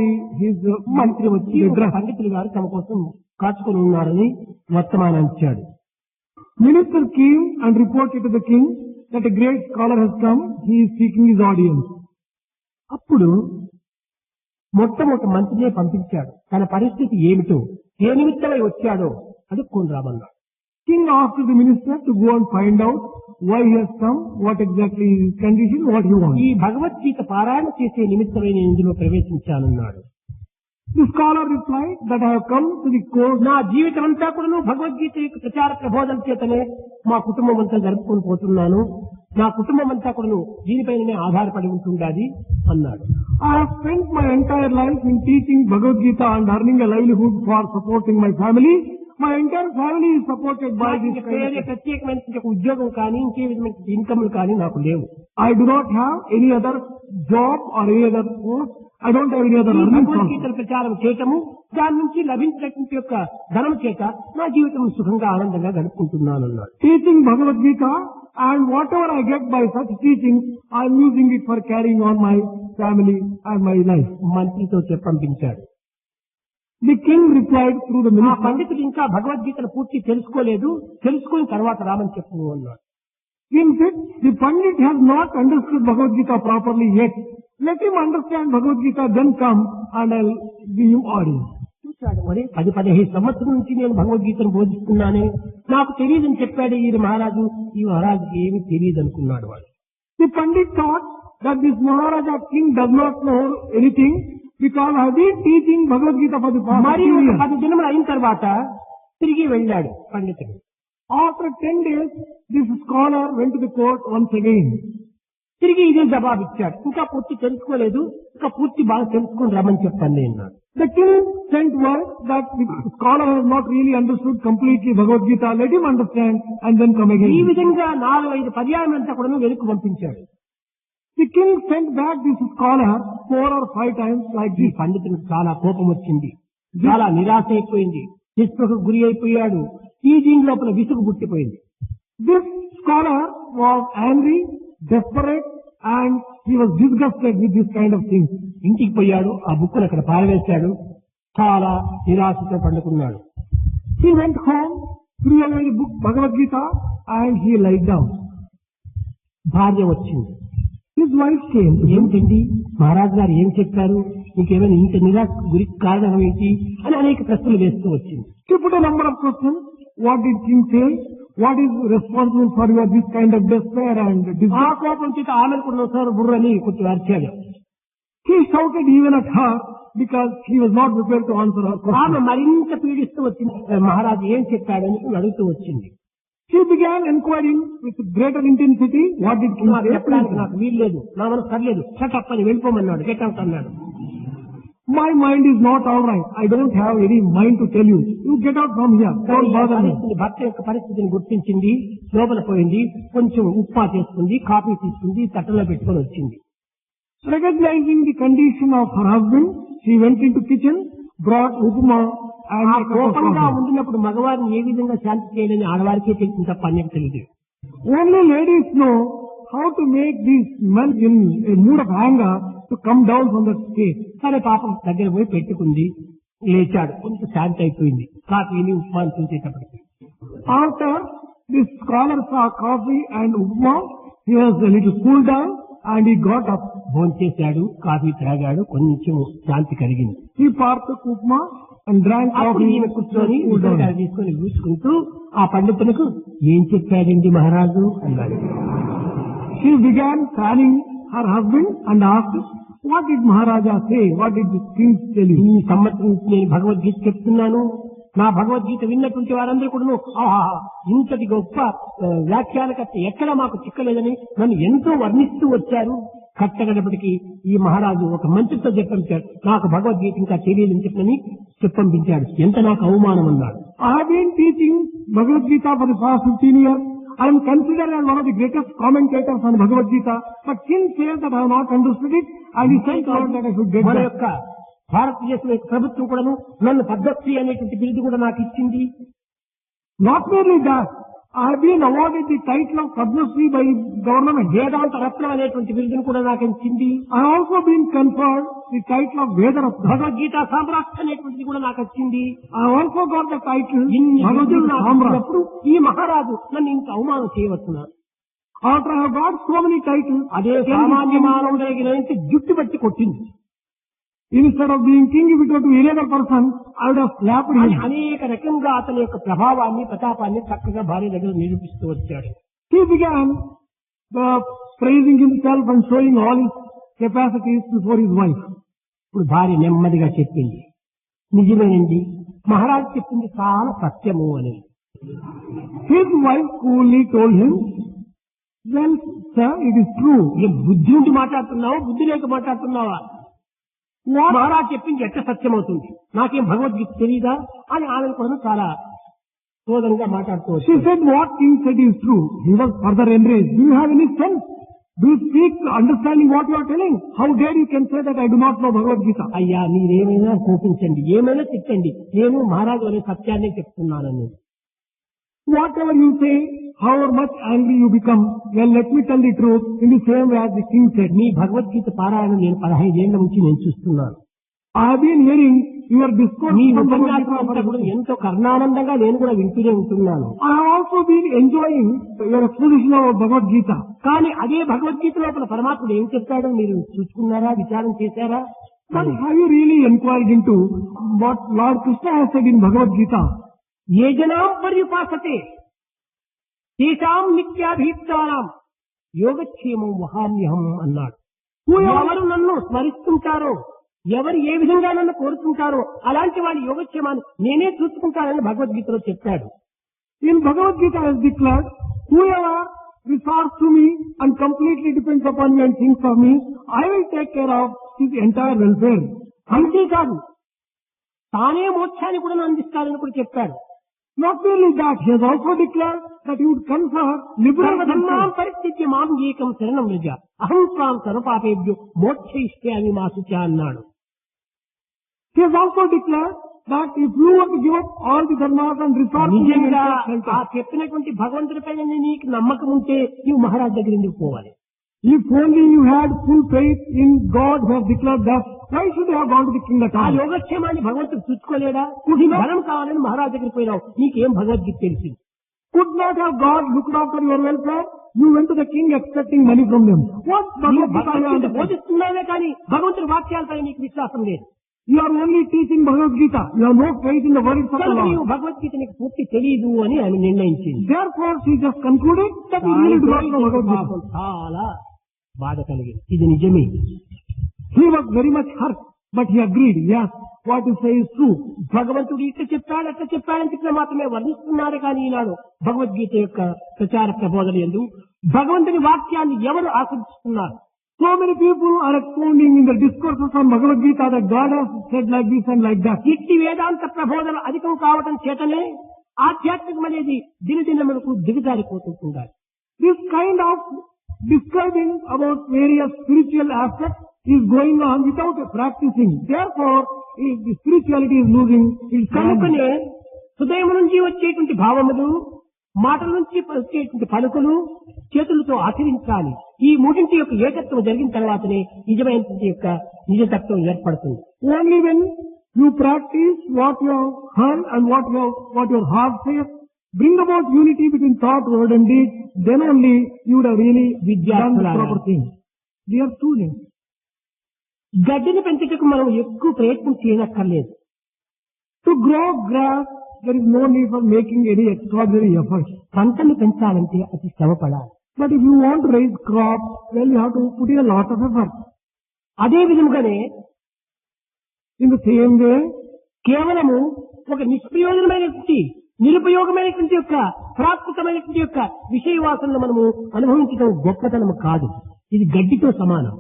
his మంత్రి వచ్చి పండితులు గారు తమ కోసం కాచుకొని ఉన్నారని వర్తమానం ఇచ్చాడు. Minister came and reported to the king that a great scholar has come. He is seeking his audience. అప్పుడు మొట్టమొదటి మంత్రినే పంపించాడు. తన పరిస్థితి ఏమిటో, ఏ నిమిత్తమై వచ్చాడో అడుక్కొని రామన్నాడు. King asked the minister to go and find out why he has come, what exactly is his condition, what he wants. ఈ భగవద్గీత పారాయణ చేసే నిమిత్తమై నేను ఇందులో ప్రవేశించానన్నాడు. The scholar replied that I have come to the court. నా జీవితం అంతా కూడా భగవద్గీత యొక్క ప్రచార ప్రబోధన చేతనే మా కుటుంబం అంతా జరుపుకొని పోతున్నాను. నా కుటుంబం అంతా కూడా దీనిపైనే ఆధారపడి ఉంటుండాది అన్నాడు. I have spent my entire life in teaching Bhagavad Gita and earning a livelihood for supporting my family. My entire family is supported by this kind of... ప్రత్యేకమైన ఉద్యోగం కానీ ఇంకే విధమైన ఇన్కమ్లు కానీ నాకు లేవు. I do not have any other job or any other post. I don't have any other earnings. భగవద్గీతల ప్రచారం చేయటము, దాని నుంచి లభించినటువంటి యొక్క ధనం చేత నా జీవితం సుఖంగా ఆనందంగా గడుపుకుంటున్నాను అన్నాడు. Teaching Bhagavad Gita and whatever I get by such teaching, I am using it for carrying on my family and my life. మంత్రితో పంపించాడు. The king replied through the ఆ minister. పండితుడు ఇంకా భగవద్గీతను పూర్తి తెలుసుకోలేదు, తెలుసుకుని తర్వాత రామని చెప్పు అన్నాడు. King said, the Pandit has not understood Bhagavad Gita properly yet. Let him understand Bhagavad Gita, then come and I'll give him audience. చూశాడు, మరి 10-15 సంవత్సరం నుంచి నేను భగవద్గీతను బోధిస్తున్నానే, నాకు తెలియదని చెప్పాడు ఈ మహారాజు. ఈ మహారాజుకి ఏమీ తెలియదు అనుకున్నాడు వాడు. The Pandit thought that this Maharaja king does not know anything because I have been teaching Bhagavad Gita for the past మరి 10 years. 10 దినములు అయిన తర్వాత తిరిగి వెళ్ళాడు పండితుడు. After 10 days, this scholar went to the court once again. తిరిగి ఇదే జవాబు ఇచ్చాడు. ఇంకా పూర్తి తెలుసుకోలేదు, ఇంకా పూర్తి బాగా తెలుసుకుని రమ్మని చెప్పండి అన్నాడు. The king sent word that the scholar has not really understood completely Bhagavad Gita. Let him understand and then come ఈ again. విధంగా 4-5 పర్యాయం అంతా కూడా వెనుక పంపించాడు. The king sent back this scholar 4 or 5 times like ఈ this. పండితునికి చాలా కోపం వచ్చింది, చాలా నిరాశ అయిపోయింది, నిస్పృహకు గురి అయిపోయాడు. ఈ దీని లోపల విసుగు పుట్టిపోయింది. This scholar was angry, desperate, and he was disgusted with this kind of thing. ఇంటికి పోయాడు, ఆ బుక్కును అక్కడ పారవేశాడు, చాలా నిరాశతో పండుకున్నాడు. He went home, threw away the book Bhagavad Gita, and he lied down. భార్య వచ్చింది. His wife came. ఏమిటండి మహారాజు గారు ఏం చెప్పారు, నీకేమైనా ఇంత నిరాశ గురికి కారణం ఏంటి అని అనేక ప్రశ్నలు వేస్తూ వచ్చింది. She put a number of questions. What did king say? what is responsible for your this kind of despair and ఆ despair? కోపం చేత ఆమెను కూడా ఒకసారి బుర్రని కొంచెం అరిచాడు. He shouted even at her because he was not prepared to answer her question. ఆమె మరింత పీడిస్తూ వచ్చింది. మహారాజు ఏం చెప్పాడని అడుగుతూ వచ్చింది. She began inquiring with greater intensity, what did king say? చెప్పడానికి నాకు వీలు లేదు, నా మనసు సరిలేదు, షటప్ అని వెళ్ళిపోమన్నాడు, గెట్ అవుట్ అన్నాడు. My mind is not all right. I don't have any mind to tell you. You get out from here. Don't bother me. భర్త యొక్క పరిస్థితిని గుర్తించింది, లోపల పోయింది, కొంచెం ఉప్మా చేసుకుంది, కాఫీ తీసుకుంది, తట్టలో పెట్టుకొని వచ్చింది. Recognizing the condition of her husband, she went into kitchen, brought upma and ఆ a cup of కోపంగా coffee. ఉండినప్పుడు మగవారిని ఏ విధంగా శాంతి చేయాలని ఆడవారికే తెలిసింది తప్ప అన్నికి తెలియదు. Only ladies know how to make these men in a mood of anger to come down from that state. సరే పాపం దగ్గర పోయి పెట్టుకుంది, లేచాడు, కొంత శాంతి అయిపోయింది. కాఫీని ఉప్మాని చూసేటప్పటికి After this scholar saw coffee and upma, he was a little cooled down and he got up. భోంచేశాడు, కాఫీ త్రాగాడు, కొంచెం శాంతి కలిగింది. He partook upma and drank అప్పుడు coffee. ఈయన కూర్చొని cooled down. ఉసిరికాయ తీసుకొని చూసుకుంటూ ఆ పండితులకు ఏం చెప్పాడండి మహారాజు అన్నాడు. She began fanning her husband and asked, what did Maharaja say? What did the king tell you? ఈ సంవత్సరం నుంచి నేను భగవద్గీత చెప్తున్నాను. నా భగవద్గీత విన్నటువంటి వారందరూ కూడా ఆహా ఇంతటి గొప్ప వ్యాఖ్యానకర్త ఎక్కడ మాకు చిక్కలేదని నన్ను ఎంతో వర్ణిస్తూ వచ్చారు. కట్టగడపటికి ఈ మహారాజు ఒక మంత్రితో చెప్పంపాడు, నాకు భగవద్గీత ఇంకా తెలియదని చెప్పని చెప్పంపించాడు. ఎంత నాకు అవమానం అన్నాడు. I have been teaching Bhagavad Gita for the past 15 years. I am considered as one of the greatest commentators on Bhagavad Gita, but king says that I have not understood it and he sent word that I should get మన back. యొక్క భారతదేశం యొక్క ప్రభుత్వం కూడాను నన్ను పద్మశ్రీ అనేటువంటి బిరుదు కూడా నాకు ఇచ్చింది. Not merely that, I have been awarded the title of Padma Shri by government. వేదాంత రత్నం అనేటువంటి బిరుదును కూడా నాకు ఇచ్చింది. I have also been conferred the title of Veda Ratna. Bhagavad Gita సామ్రాట్ అనేటువంటిది కూడా నాకు వచ్చింది. I have also got the title ఇన్ని Bhagavad బిరుదులు Gita నాకు Samrat. ఇచ్చినప్పుడు ఈ మహారాజు నన్ను ఇంత అవమానం చేయవచ్చునా? After I have got so many titles, అదే సామాన్య మానవుడికి జుట్టు బట్టి కొట్టింది. instead of being king, if it were to any other person, I would have slapped అని him. అనేక రకంగా అతని యొక్క ప్రభావాన్ని ప్రతాపాన్ని చక్కగా భార్య దగ్గర నిరూపిస్తూ వచ్చాడు. He began praising himself and showing all his capacities before his wife. ఇప్పుడు భార్య నెమ్మదిగా చెప్పింది, నిజమేనండి, మహారాజు చెప్పింది చాలా సత్యము అని. His wife coolly told him, well, sir, it is true. ఏ బుద్ధి ఉండి మాట్లాడుతున్నావా, బుద్ధి లేక మాట్లాడుతున్నావా? మహారాజు చెప్పింది ఎట్లా సత్యం అవుతుంది, నాకేం భగవద్గీత తెలియదా అని ఆమె కూడా చాలా సోదరంగా మాట్లాడుతూ She వచ్చింది. said what king said is true. He was further enraged. Do you have any sense? Do you speak understanding what you are telling? How dare you can say that I do not know Bhagavad Gita? అయ్యా మీరేమైనా కోపించండి, ఏమైనా తిట్టండి, నేను మహారాజు అనే సత్యాన్ని చెప్తున్నానని. Whatever you say, however much angry you become, well, let me tell the truth in the same way as the king said. మీ భగవద్గీత పారాయణం నేను 15 ఏళ్ల నుంచి నేను చూస్తున్నాను. I have been hearing your discourse me from Bhagavad ఉపన్యాసం Gita. అంతా కూడా ఎంతో కర్ణానందంగా నేను కూడా వింటూనే ఉంటున్నాను. I have also been enjoying your exposition of Bhagavad Gita. కానీ అదే భగవద్గీత లోపల పరమాత్ముడు ఏం చెప్తాడో మీరు చూసుకున్నారా, విచారం చేశారా? But have you really inquired into what Lord Krishna has said in Bhagavad Gita? ఏ జనాం పర్యుపాసతే తేషాం నిత్యాభీప్తానాం యోగక్షేమం వహామ్యహం అన్నాడు. ఎవరు నన్ను స్మరిస్తుంటారో, ఎవరు ఏ విధంగా నన్ను కోరుతుంటారో అలాంటి వాడి యోగక్షేమాన్ని నేనే చూసుకుంటానని భగవద్గీతలో చెప్పాడు. In Bhagavad Gita has declared, whoever resorts to me and completely depends upon me and thinks of me, I will take care of his entire welfare. అంతేకాదు తానే మోక్షాన్ని కూడా అందిస్తానని కూడా చెప్పాడు. Not merely that, he has also declared that he would confer liberation. సర్వధర్మాం పరిస్థితి మాం ఏకం శరణం వ్రజ అహం త్వాం సర్వపాపేభ్యో మోక్షయిష్యామి మా శుచ అన్నాడు. He has also declared that if you were to give up all the dharmas and resort to me and నిజంగా take shelter, ఆ చెప్పినటువంటి భగవంతుడి పైన నీకు నమ్మకం ఉంటే నువ్వు మహారాజ్ దగ్గర ఎందుకు పోవాలి? if only you had full faith in God who has declared that, why should you have gone to the king at ఆ all? యోగక్షేమాన్ని భగవంతుడు చూసుకోలేడా? నీకు ధనం కావాలని మహారాజ్ దగ్గరికి పోయినావు, నీకేం భగవద్గీత తెలిసింది? Could not have God looked after your welfare? You went to the king expecting money from them. What నీవు Bhagavad Gita you Bhagavad Gita understand? బోధిస్తున్నావే కానీ భగవంతుడి వాక్యాలపై నీకు విశ్వాసం లేదు. You are only teaching Bhagavad Gita. You have no faith in the words of the కనుక నీవు Lord. Bhagavad Gita నీకు పూర్తి తెలియదు అని ఆమె నిర్ణయించింది. Therefore, she just concluded that you really do not know Bhagavad Gita. పాపం చాలా బాధ కలిగింది. ఇది నిజమే. He was very much hurt, but he agreed. Yes, what you say is true. భగవంతుడు ఇట్లా చెప్పాడు అట్లా చెప్పాడని చెప్పిన మాత్రమే వర్ణిస్తున్నాడు కానీ ఈనాడు భగవద్గీత యొక్క ప్రచార ప్రబోధన యందు భగవంతుని వాక్యాన్ని ఎవరు ఆశ్రయిస్తున్నారు? So many people are expounding in the discourses on Bhagavad Gita that God has said like this and like that. ఇట్టి వేదాంత ప్రబోధన అధికం కావటం చేతనే ఆధ్యాత్మికం అనేది దినదినములకు దిగజారిపోతుంటారు. This kind of describing about various spiritual aspects is going on without practicing. Therefore, if the spirituality is losing its కనుకనే హృదయం నుంచి వచ్చేటువంటి భావములు, మాటల నుంచి వచ్చేటువంటి పలుకులు చేతులతో ఆచరించాలి. ఈ మూడింటి యొక్క ఏకత్వం జరిగిన తర్వాతనే నిజమైనటువంటి యొక్క నిజతత్వం ఏర్పడుతుంది. Only when you practice what you have heard and what your heart says, bring about unity between thought, word and deed, then only you would have really done the proper thing. Dear students, గడ్డిని పెంచుటకు మనం ఎక్కువ ప్రయత్నం చేయనక్కర్లేదు. to grow grass, there is no need for making any extraordinary effort. పంటను పెంచాలంటే అతి శ్రమ పడాలి. But if you want to raise crops, well, you have to put in a lot of effort. అదే విధముగానే In the same way, కేవలము ఒక నిష్ప్రయోజనమైనటువంటి నిరుపయోగమైనటువంటి యొక్క ప్రాకృతమైనటువంటి యొక్క విషయ వాసనను మనము అనుభవించడం గొప్పతనము కాదు. ఇది గడ్డితో సమానం.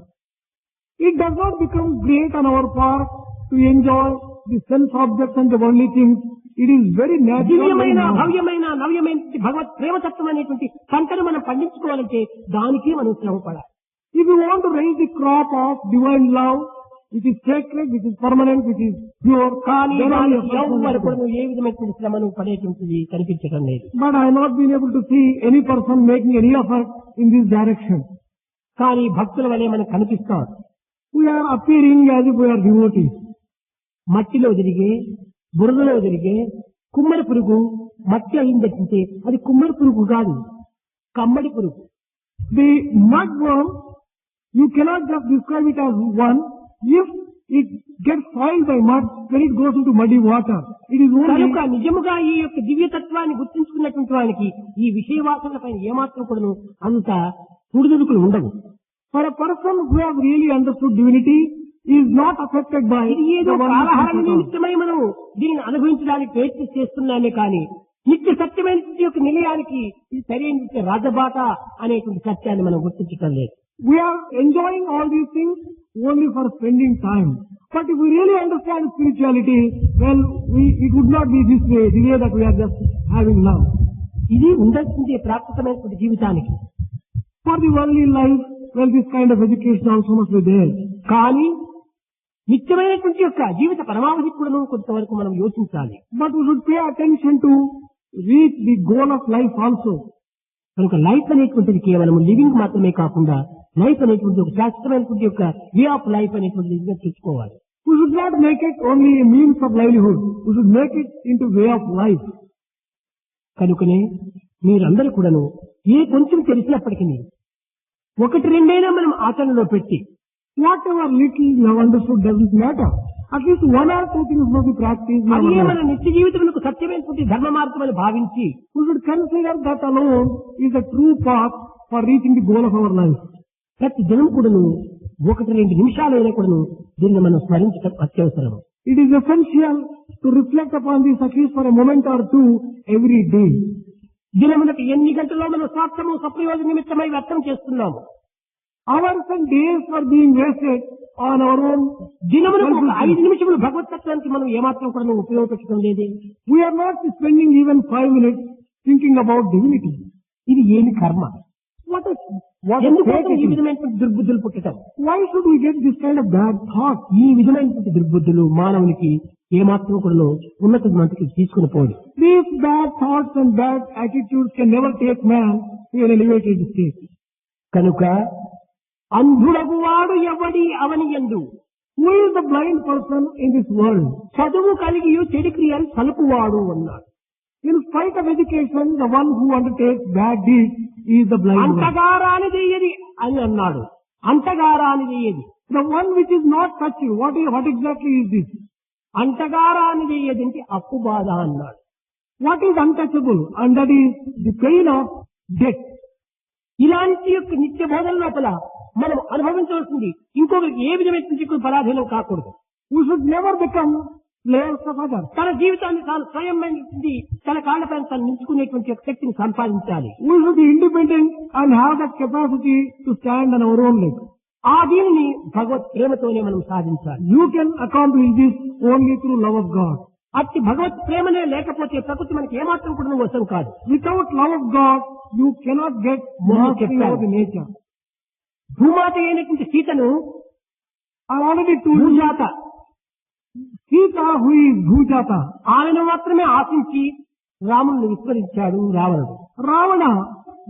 it does not become great on our part to enjoy the sense objects and the worldly things. It is very natural. దివ్యమైన భవ్యమైన నవ్యమైన భగవత్ ప్రేమతత్వం అనేటువంటి పంటను మనం పండించుకోవాలంటే దానికి మనం శ్రమపడాలి. If you want to raise the crop of divine love, which is sacred, which is permanent, which is pure, కానీ then only దానికి effort ఎవ్వరు is కూడా necessary. ఏ విధమైనటువంటి శ్రమను పడేటువంటిది కనిపించడం లేదు. But I have not been able to see any person making any effort in this direction. కానీ భక్తుల వలె మనకు కనిపిస్తాం. We are appearing as if we are devotees. మట్టిలో తిరిగే, బురదలో తిరిగే కుమ్మరి పురుగు మట్టి అయిందంటే అది కుమ్మరి పురుగు కాదు, కమ్మడి పురుగు. The mudworm, you cannot just describe it as one. If it gets soiled by mud, then it goes into muddy water. It is only కనుక నిజముగా ఈ యొక్క దివ్యతత్వాన్ని గుర్తించుకున్నటువంటి వానికి ఈ విషయ వాసనల పైన ఏమాత్రం కూడా అంత పుడుదుడుకులు ఉండవు. for a person who has really understood divinity is not affected by ఇది ఏదో the worldly కాలహార things at all. నిమిత్తమై మనం దీనిని అనుభవించడానికి ప్రయత్నం చేస్తున్నామే కానీ నిత్య సత్యమైనటువంటి యొక్క నిలయానికి ఇది సరైన రాజబాట అనేటువంటి సత్యాన్ని మనం గుర్తించడం లేదు. We are enjoying all these things only for spending time. But if we really understand spirituality, well, it would not be this way, the way that we are just having now. ఇది ఉండాల్సిందే ప్రాకృతమైనటువంటి జీవితానికి. For the worldly life, well, this kind of education also must be there. కానీ నిత్యమైనటువంటి యొక్క జీవిత పరమావధి కూడా కొంతవరకు మనం యోచించాలి. But we should pay attention to reach the goal of life also. కనుక life అనేటువంటిది కేవలం లివింగ్ మాత్రమే కాకుండా లైఫ్ అనేటువంటి ఒక శాశ్వతమైనటువంటి యొక్క వే ఆఫ్ లైఫ్ అనేటువంటిది చూసుకోవాలి. We should not make it only a means of livelihood. We should make it into way of life. కనుకనే మీరందరూ కూడాను ఏ కొంచెం తెలిసినప్పటికీ ఒకటి రెండైనా మనం ఆచరణలో పెట్టి Whatever little you have understood doesn't matter. At least one or two things must be practiced. in our అదే life. మన నిత్య జీవితములకు సత్యమైనటువంటి ధర్మ మార్గం అని భావించి We should consider that alone is the true path for reaching the goal of our life. ప్రతి దినం కూడాను ఒకటి రెండు నిమిషాలైనా కూడాను దీన్ని మనం స్మరించడం అత్యవసరం. It is essential to reflect upon this at least for a moment or two every day. దినమునకు ఎన్ని గంటల్లో మనం స్వార్థము సప్రయోజన నిమిత్తమై వ్యర్థం చేస్తున్నాము. Hours and days are being wasted on our own. దినమునకు ఒక 5 నిమిషములు భగవతత్వానికి మనం ఏమాత్రం కూడా ఉపయోగపెట్టడం లేదే. We are not spending even 5 minutes thinking about divinity. ఇది ఏమి కర్మ? What a ఎందుకోసం fate ఈ it is. విధమైనటువంటి దుర్బుద్ధులు పుట్టడం? Why should we get this kind of bad thought? ఈ విధమైనటువంటి దుర్బుద్ధులు మానవునికి ఏమాత్రం కూడా ఉన్నత మంటికి తీసుకుని పోదు. These bad thoughts and bad attitudes can never take man to an elevated state. కనుక అంధుడగు వాడు ఎవడి అవని యందు Who is the blind person in this world? చదువు కలిగి చెడు క్రియలు సలుపువాడు అన్నాడు. In spite of education, the one who undertakes bad deeds is the blind one. అంటగారానిది ఏది అని అన్నాడు. అంటగారానిది ఏది The one which is not touching, what exactly is this? అంటగారానిది ఏదంటే అప్పు బాధ అన్నాడు. What is untouchable? And that is the pain of death. ఇలాంటి యొక్క నిత్య బోధన లోపల మనం అనుభవించవలసింది ఇంకొకరికి ఏ విధమైన పరాధీనం కాకూడదు. We should never become slaves of others. తన జీవితాన్ని తాను స్వయంమైనటువంటి తన కాళ్ళపైన తాను నిలుచుకునేటువంటి యొక్క శక్తిని సంపాదించాలి. We should be independent and have that capacity to stand on our own legs. ఆ దీనిని భగవత్ ప్రేమతోనే మనం సాధించాలి. You can accomplish this only through love of God. అట్టి భగవత్ ప్రేమనే లేకపోతే ప్రకృతి మనకి ఏమాత్రం కూడా వశం కాదు. Without love of God, you cannot get mastery over the nature. భూమాత అయినటువంటి సీతను I already told you భూజాత Sita, who is Bhujata, ఆమెను మాత్రమే ఆశించి రాముని విస్మరించాడు రావణుడు. Ravana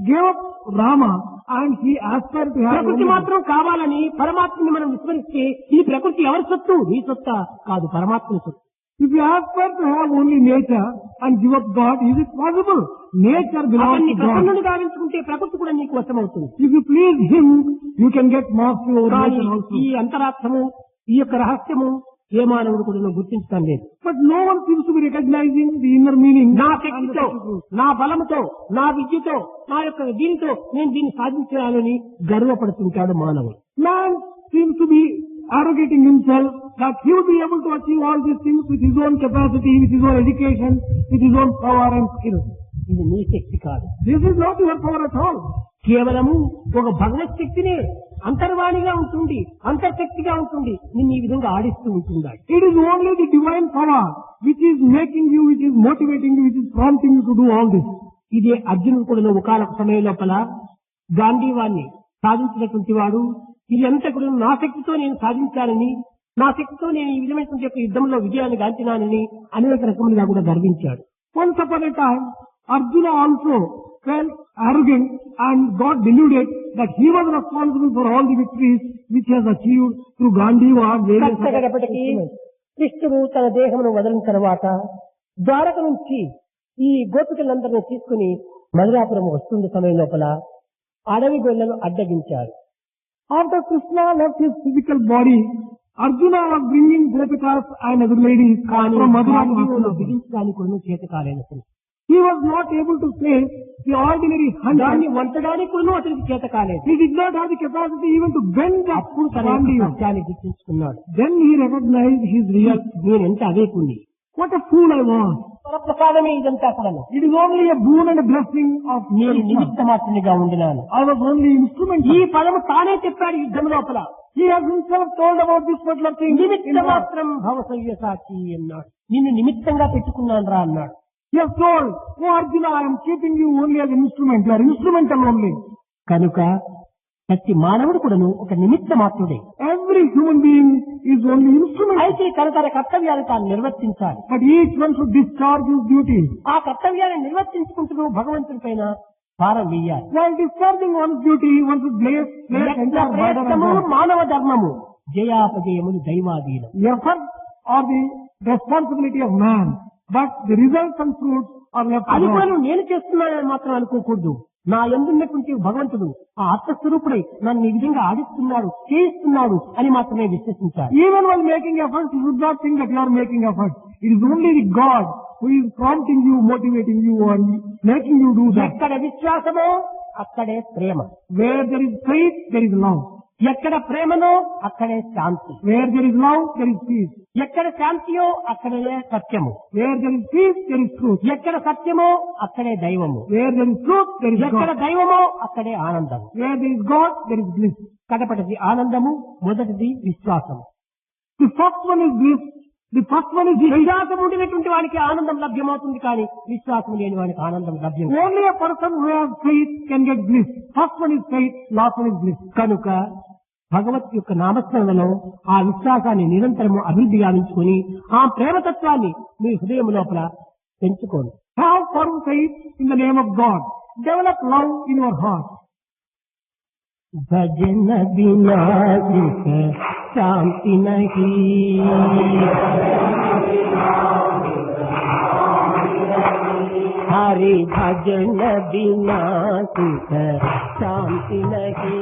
gave up Rama and he aspired to have ప్రకృతి only- మాత్రం కావాలని పరమాత్మని మనం విస్మరిస్తే ఈ ప్రకృతి ఎవరి సొత్తు? నీ సొత్తా కాదు, పరమాత్మ సొత్తు. If you aspire to have only nature and give up God, is it possible? Nature belongs అతన్ని to God. ప్రసన్నుని గావించుకుంటే ప్రకృతి కూడా నీకు వశమవుతుంది. If you please Him, you can get mastery over కానీ nature also. ఈ అంతరార్థము, ఈ యొక్క రహస్యము ఏ మానవుడు కూడా నువ్వు గుర్తించడం లేదు. But no one seems to be recognizing the inner meaning. నా and the శక్తితో, truth. నా బలముతో, నా విద్యతో, నా యొక్క దీనితో నేను దీన్ని సాధించాలని గర్వపడుతుంటాడు మానవుడు. Man seems to be arrogating himself that he will be able to achieve all these things with his own capacity, with his own education, with his own power and skill. ఇది నీ శక్తి కాదు. This is not your power at all. కేవలము ఒక భగవత్ శక్తినే అంతర్వాణిగా ఉంటుంది, అంతర్శక్తిగా ఉంటుంది, నిన్ను ఈ విధంగా ఆడిస్తూ ఉంటుందాడు. It is only the divine power which is making you, which is motivating you, which is prompting you to do all this. ఇదే అర్జునుడు కూడా ఒకనొక సమయం లోపల గాంధీవాన్ని సాధించినటువంటి వాడు ఇదంతా కూడా నా శక్తితో నేను సాధించానని, నా శక్తితో నేను ఈ విధమైనటువంటి యొక్క యుద్ధంలో విజయాన్ని గాంచినానని అనేక రకములుగా కూడా గర్వించాడు. Once upon a time, Arjuna also felt arrogant and got deluded that he was responsible for all the victories which he has achieved through Gandhiva and various other కష్టపడేపటికి instruments. కృష్ణుడు తన దేహమును వదిలిన తర్వాత ద్వారక నుంచి ఈ గోపికలందరినీ తీసుకుని మధురాపురం వస్తున్న సమయం లోపల అడవి గొల్లలు అడ్డగించారు. After Krishna left his physical body, Arjuna was bringing Gopikas and other ladies కానీ from Mathura to గాంధీవులు Hastinapur. బిగించడానికి కూడా చేత కాలేదు. He was not able to face the ordinary దాన్ని hunter. వంచడానికి కూడా అతనికి చేత కాలేదు. He did not have the capacity even to bend that అప్పుడు తన యొక్క Gandhiva. సత్యాన్ని గుర్తించుకున్నాడు. Then he recognized his real. నేను ఎంత అవేకుంది, What a fool I was. పరప్రసాదమే ఇదంతా కూడాను. It is only a boon and a blessing of నేను Krishna. నిమిత్త మాత్రనిగా ఉండినాను. I was only instrument. ఈ పదము తానే చెప్పాడు యుద్ధం లోపల. He has himself told about this particular thing. నిమిత్త in war. మాత్రం భవసయ్య సాక్షి అన్నాడు. నిన్ను నిమిత్తంగా పెట్టుకున్నాను రా అన్నాడు. He has told, "Oh Arjuna, I am keeping you only as an instrument. You are instrumental only." కనుక ప్రతి మానవుడు కూడాను ఒక నిమిత్త మాత్రుడే. Every human being is only instrument. అయితే తన కర్తవ్యాన్ని తాను నిర్వర్తించాలి. But each one should discharge his duties. ఆ కర్తవ్యాన్ని నిర్వర్తించుకుంటూ భగవంతుని పైన భారం వేయాలి. While discharging one's duty, one should place యత్న entire burden on ప్రయత్నము God. మానవ ధర్మము, జయాపజయములు దైవాధీనం. The efforts are the responsibility of man, but the results and fruits are left to అది కూడా God. నేను చేస్తున్నానని మాత్రం అనుకోకూడదు. నా యందున్నటువంటి భగవంతుడు ఆ ఆత్మస్వరూపుడై నన్ను ఈ విధంగా ఆడిస్తున్నాడు, చేయిస్తున్నాడు అని మాత్రమే విశ్వసించాలి. Even while making efforts, you should not think that you are making efforts. It is only the God who is prompting you, motivating you, and making you do that. ఎక్కడ విశ్వాసమో అక్కడే ప్రేమ, Where there is faith, there is love. ఎక్కడ ప్రేమనో అక్కడే శాంతి, Where there is love, there is peace. ఎక్కడ శాంతియో అక్కడే సత్యము, Where there is peace, there is truth. ఎక్కడ సత్యమో అక్కడే దైవము, Where there is truth, there is ఎక్కడ God. దైవమో అక్కడే ఆనందము. Where there is God, there is bliss. కడపటిది ఆనందము, మొదటిది విశ్వాసం. The first one is bliss. The first one is faith. విశ్వాసం ఉండినటువంటి వాడికి ఆనందం లభ్యమవుతుంది, కానీ విశ్వాసం లేని వాడికి ఆనందం లభ్యం కాదు. Only a person who has faith can get bliss. First one is faith, last one is bliss. కనుక భగవత్ యొక్క నామస్మరణలో ఆ విశ్వాసాన్ని నిరంతరము అభివృద్ధి గావించుకొని ఆ ప్రేమతత్వాన్ని మీ హృదయం లోపల పెంచుకోండి. Have firm faith in the name of God. Develop love in your heart. భజన బినా సుఖ శాంతి నహీ, హరి భజన బినా సుఖ శాంతి నహీ.